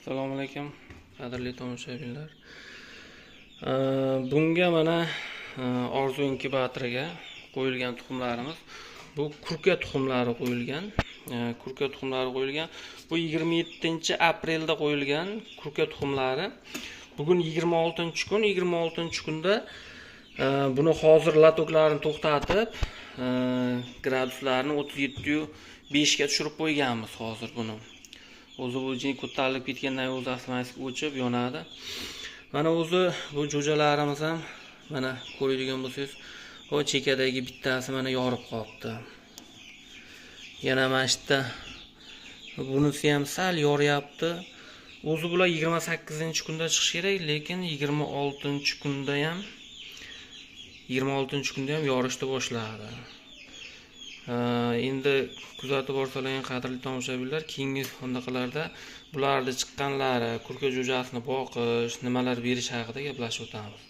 Assalomu alaykum, qadrli tomoshabinlar. Bunga mana Orzu inkubatoriga qo'yilgan tuxumlarimiz. Bu kurka tuxumlari qo'yilgan. Kurka tuxumlari qo'yilgan. Bu 27-aprelda qo'yilgan kurka tuxumlari. Bugun 26-kun. 26-kunda buni hozir latoklarini to'xtatib, graduslarni 37.5 ga tushirib qo'yganmiz hozir buni. O'zi bu jin ko'tarilib ketgandan o'zi avtomatik o'chib yonadi. Mana o'zi bu jo'jalarimiz ham mana qo'yilgan bo'lsangiz, o chekadagi bittasi mana yorib qolibdi. Yana mana shu yerda bunisi ham sal yoryapti. O'zi bular 28-kunda chiqish kerak, lekin 26-kunda ham yorishni boshladi. Endi kuzatib borsalar, qadrli tomoshabinlar, keyingi xonaqalarda bularni chiqqanlari, kurka jo'jasini boqish, nimalar berish haqida gaplashib o'tamiz.